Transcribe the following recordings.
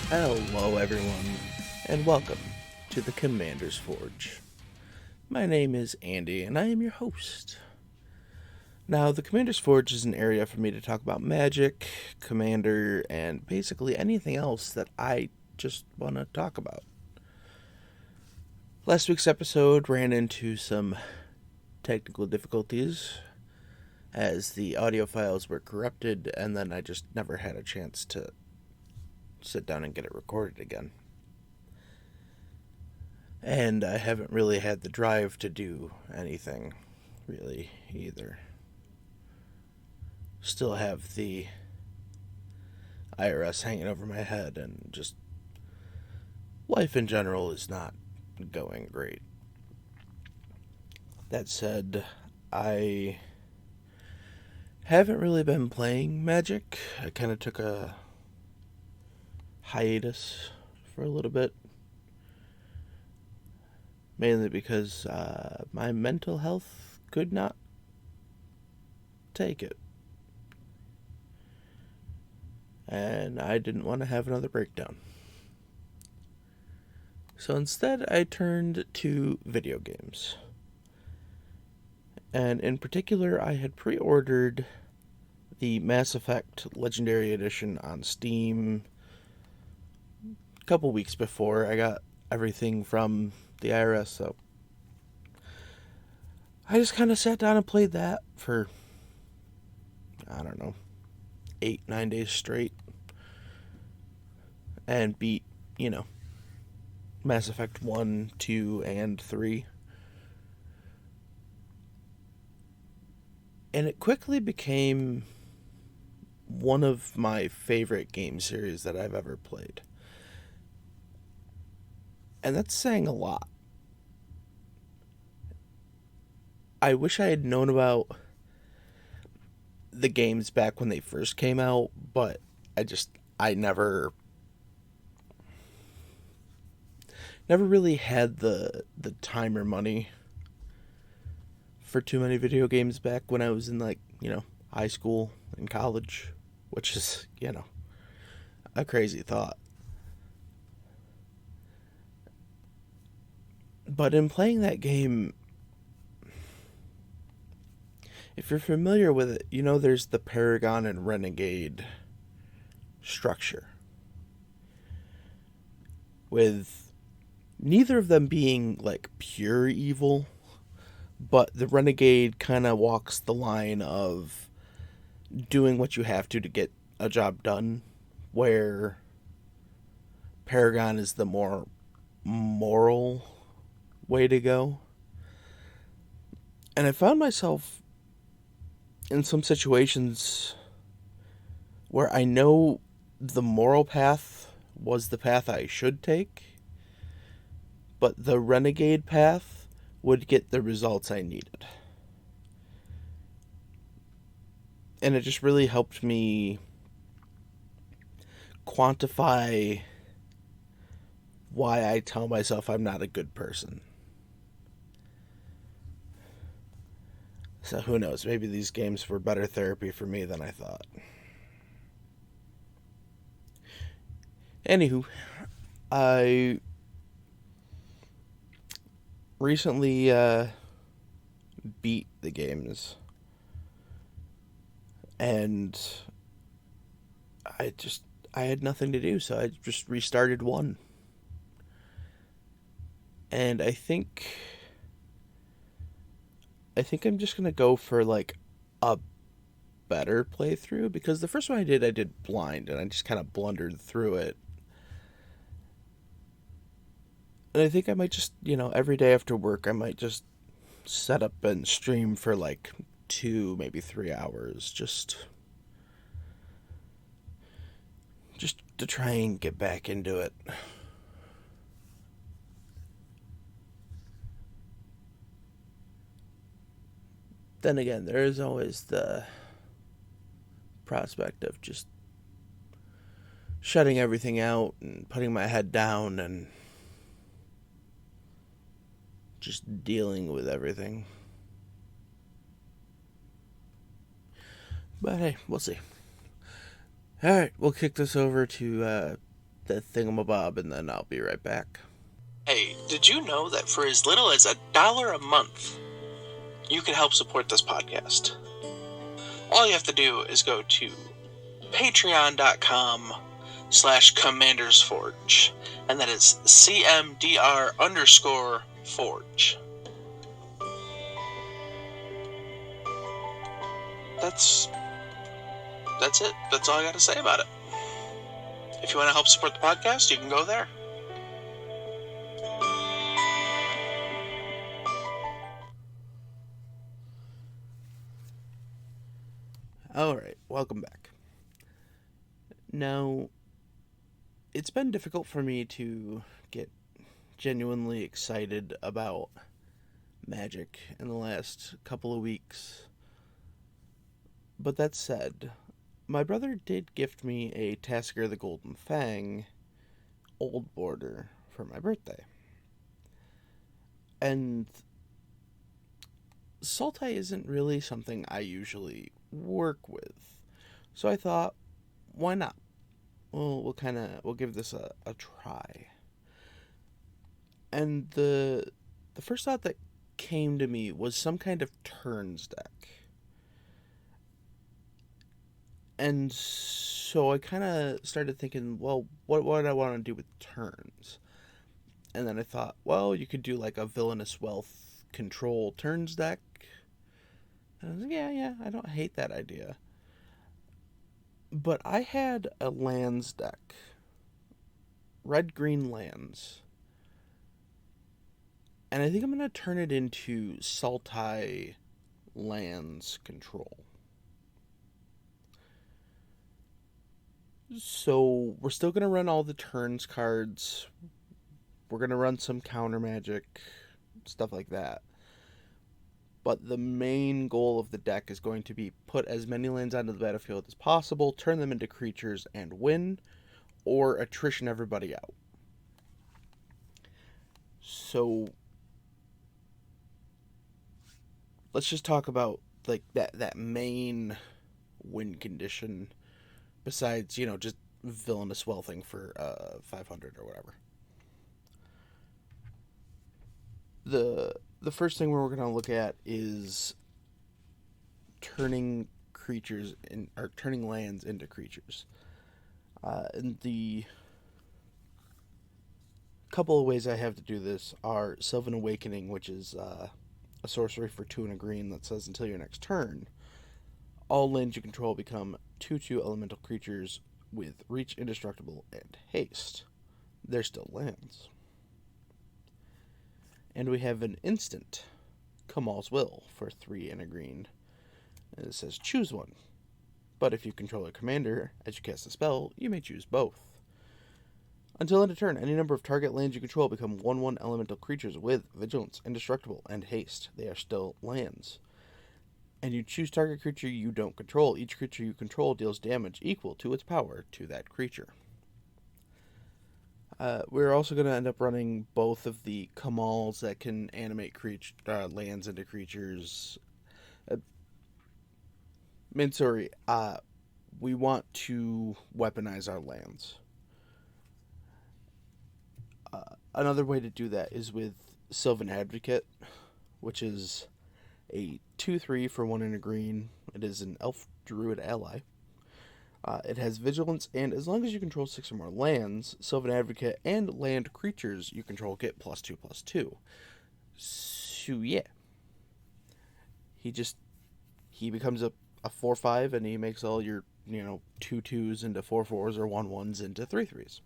Hello, everyone, and welcome to the Commander's Forge. My name is Andy, and I am your host. Now, the Commander's Forge is an area for me to talk about magic, Commander, and basically anything else that I just want to talk about. Last week's episode ran into some technical difficulties as the audio files were corrupted, and then I just never had a chance to sit down and get it recorded again. And I haven't really had the drive to do anything, really, either. Still have the IRS hanging over my head, and just life in general is not going great. That said, I haven't really been playing Magic. I kind of took a hiatus for a little bit. Mainly because my mental health could not take it. And I didn't want to have another breakdown. So instead, I turned to video games. And in particular, I had pre-ordered the Mass Effect Legendary Edition on Steam a couple weeks before I got everything from the IRS, so I just kind of sat down and played that for, I don't know, 8-9 days straight, and beat, Mass Effect 1, 2, and 3. And it quickly became one of my favorite game series that I've ever played. And that's saying a lot. I wish I had known about the games back when they first came out, but I never really had the time or money for too many video games back when I was in high school and college, which is, a crazy thought. But in playing that game, if you're familiar with it, there's the Paragon and Renegade structure, with neither of them being pure evil, but the Renegade kind of walks the line of doing what you have to get a job done, where Paragon is the more moral way to go. And I found myself in some situations where I know the moral path was the path I should take, but the renegade path would get the results I needed. And it just really helped me quantify why I tell myself I'm not a good person. So who knows, maybe these games were better therapy for me than I thought. Anywho, I recently beat the games, and I had nothing to do, so I just restarted one. And I think I'm just gonna go for a better playthrough, because the first one I did blind, and I just kind of blundered through it. And I think I might just, every day after work, I might just set up and stream for 2, maybe 3 hours, just to try and get back into it. Then again, there is always the prospect of just shutting everything out and putting my head down and just dealing with everything. But hey, we'll see. Alright, we'll kick this over to the thingamabob, and then I'll be right back. Hey, did you know that for as little as $1 a month, you can help support this podcast? All you have to do is go to patreon.com/commandersforge, and that is CMDR_forge. That's it. That's all I got to say about it. If you want to help support the podcast, you can go there. Alright, welcome back. Now, it's been difficult for me to get genuinely excited about Magic in the last couple of weeks. But that said, my brother did gift me a Tasker the Golden Fang old border for my birthday. And Sultai isn't really something I usually work with. So I thought, why not? We'll give this a try. And the first thought that came to me was some kind of turns deck. And so I kind of started thinking, well, what would I want to do with turns? And then I thought, well, you could do like a Villainous Wealth control turns deck. And I was like, yeah, I don't hate that idea. But I had a lands deck. Red-green lands. And I think I'm going to turn it into Sultai lands control. So we're still going to run all the turns cards. We're going to run some counter magic, stuff like that. But the main goal of the deck is going to be put as many lands onto the battlefield as possible, turn them into creatures and win, or attrition everybody out. So let's just talk about like that main win condition. Besides, just Villainous Wealthing for 500 or whatever. The first thing we're going to look at is turning lands into creatures. And the couple of ways I have to do this are Sylvan Awakening, which is a sorcery for 2 and a green that says until your next turn, all lands you control become 2/2 elemental creatures with reach, indestructible, and haste. They're still lands. And we have an instant, Kamal's Will, for 3 and a green. And it says choose one. But if you control a commander, as you cast a spell, you may choose both. Until end of turn, any number of target lands you control become 1/1 elemental creatures with vigilance, indestructible, and haste. They are still lands. And you choose target creature you don't control. Each creature you control deals damage equal to its power to that creature. We're also going to end up running both of the Kamals that can animate lands into creatures. Minsuri, we want to weaponize our lands. Another way to do that is with Sylvan Advocate, which is a 2/3 for 1 and a green. It is an elf druid ally. It has vigilance, and as long as you control 6 or more lands, Sylvan Advocate and land creatures you control get +2/+2. So yeah, he becomes a 4/5, and he makes all your 2/2s into 4/4s or 1/1s into 3/3s.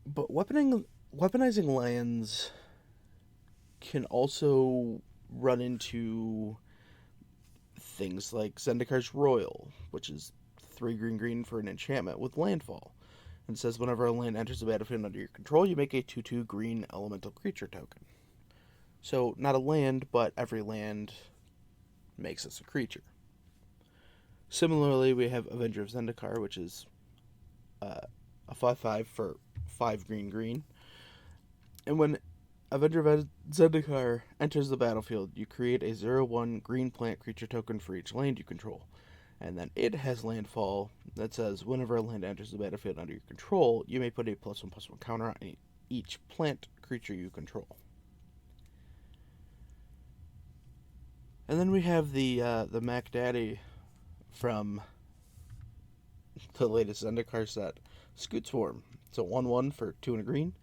But weaponizing lands can also run into things like Zendikar's Royal, which is 3 green for an enchantment with landfall. And says whenever a land enters the battlefield under your control, you make a 2/2 green elemental creature token. So not a land, but every land makes us a creature. Similarly, we have Avenger of Zendikar, which is a 5/5 for 5 green. And when Avenger of Zendikar enters the battlefield, you create a 0/1 green plant creature token for each land you control. And then it has landfall that says whenever a land enters the battlefield under your control, you may put a +1/+1 counter on each plant creature you control. And then we have the Mac Daddy from the latest Zendikar set, Scoot Swarm. It's a 1/1 for 2 and a green.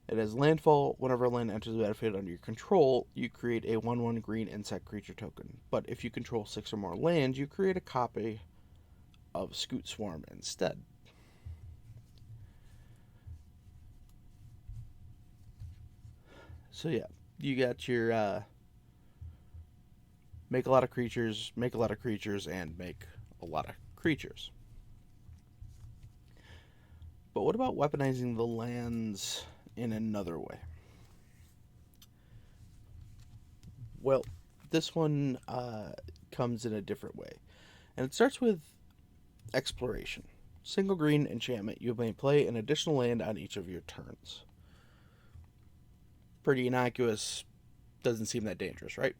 It has landfall. Whenever a land enters the battlefield under your control, you create a 1/1 green insect creature token. But if you control 6 or more lands, you create a copy of Scoot Swarm instead. So yeah, you got your make a lot of creatures, make a lot of creatures, and make a lot of creatures. But what about weaponizing the lands in another way? Well, this one comes in a different way. And it starts with exploration. Single green enchantment, you may play an additional land on each of your turns. Pretty innocuous, doesn't seem that dangerous, right?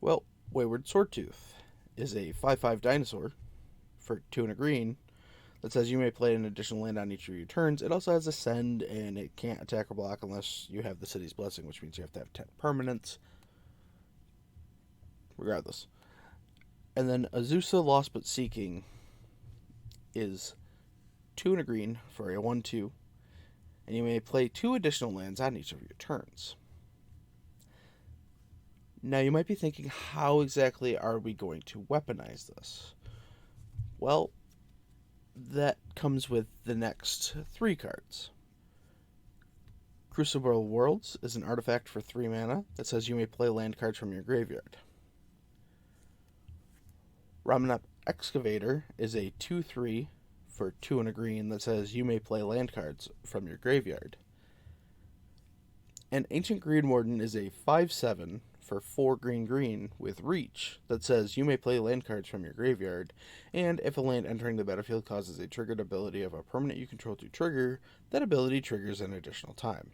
Well, Wayward Swordtooth is a 5/5 dinosaur for 2 and a green that says you may play an additional land on each of your turns. It also has Ascend, and it can't attack or block unless you have the City's Blessing, which means you have to have 10 permanents. Regardless. And then Azusa Lost But Seeking is 2 and a green for a 1/2, and you may play 2 additional lands on each of your turns. Now you might be thinking, how exactly are we going to weaponize this? Well, that comes with the next 3 cards. Crucible Worlds is an artifact for 3 mana that says you may play land cards from your graveyard. Ramanap Excavator is a 2/3 for 2 and a green that says you may play land cards from your graveyard. And Ancient Green Warden is a 5/7 for 4 green with reach that says you may play land cards from your graveyard, and if a land entering the battlefield causes a triggered ability of a permanent you control to trigger, that ability triggers an additional time.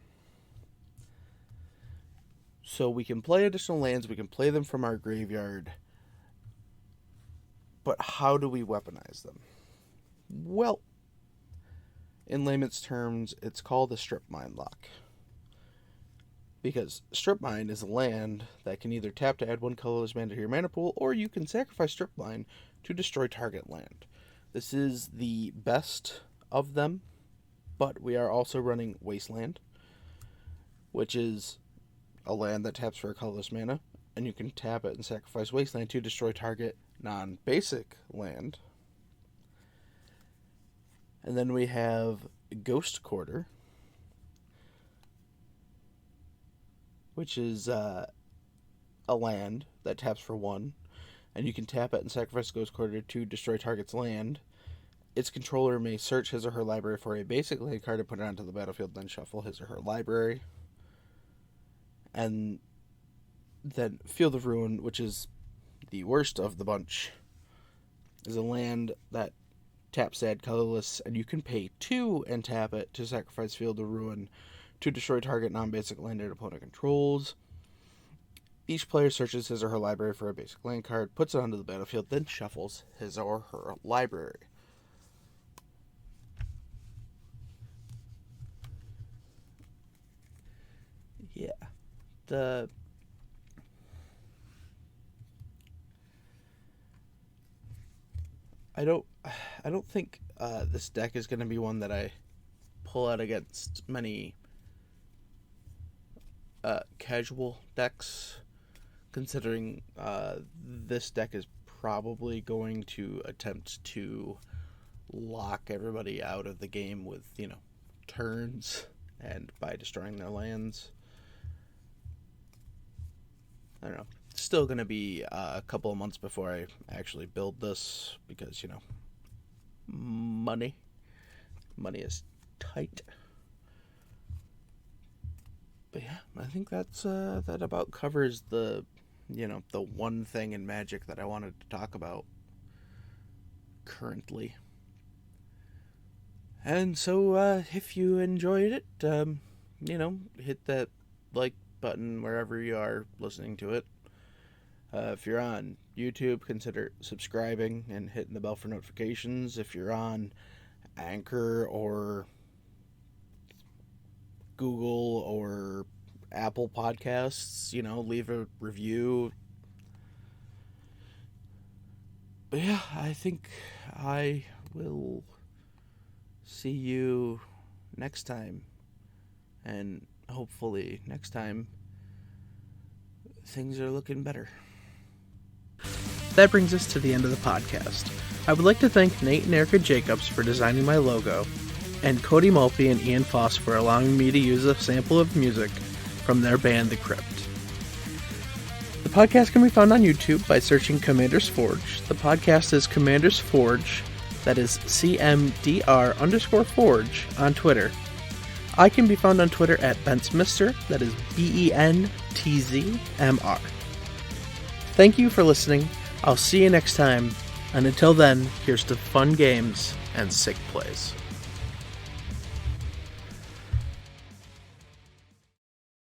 So we can play additional lands, we can play them from our graveyard, but how do we weaponize them? Well, in layman's terms, it's called a strip mine lock. Because strip mine is a land that can either tap to add 1 colorless mana to your mana pool, or you can sacrifice strip mine to destroy target land. This is the best of them, but we are also running Wasteland, which is a land that taps for a colorless mana, and you can tap it and sacrifice Wasteland to destroy target non-basic land. And then we have Ghost Quarter, which is a land that taps for 1, and you can tap it and sacrifice Ghost Quarter to destroy target's land. Its controller may search his or her library for a basic land card and put it onto the battlefield, then shuffle his or her library. And then Field of Ruin, which is the worst of the bunch, is a land that taps add colorless, and you can pay 2 and tap it to sacrifice Field of Ruin to destroy target non-basic land an opponent controls. Each player searches his or her library for a basic land card, puts it onto the battlefield, then shuffles his or her library. Yeah. I don't think this deck is going to be one that I pull out against many casual decks, considering this deck is probably going to attempt to lock everybody out of the game with, turns and by destroying their lands. I don't know. It's still going to be a couple of months before I actually build this because, money is tight. But yeah, I think that about covers the one thing in Magic that I wanted to talk about currently. And so if you enjoyed it, hit that like button wherever you are listening to it. If you're on YouTube, consider subscribing and hitting the bell for notifications. If you're on Anchor or Google or Apple Podcasts, leave a review. But yeah, I think I will see you next time. And hopefully next time things are looking better. That brings us to the end of the podcast. I would like to thank Nate and Erica Jacobs for designing my logo, and Cody Mulpey and Ian Foss for allowing me to use a sample of music from their band The Crypt. The podcast can be found on YouTube by searching Commander's Forge. The podcast is Commander's Forge, that is CMDR_Forge on Twitter. I can be found on Twitter at BentzMr, that is BENTZMR. Thank you for listening. I'll see you next time, and until then, here's to fun games and sick plays.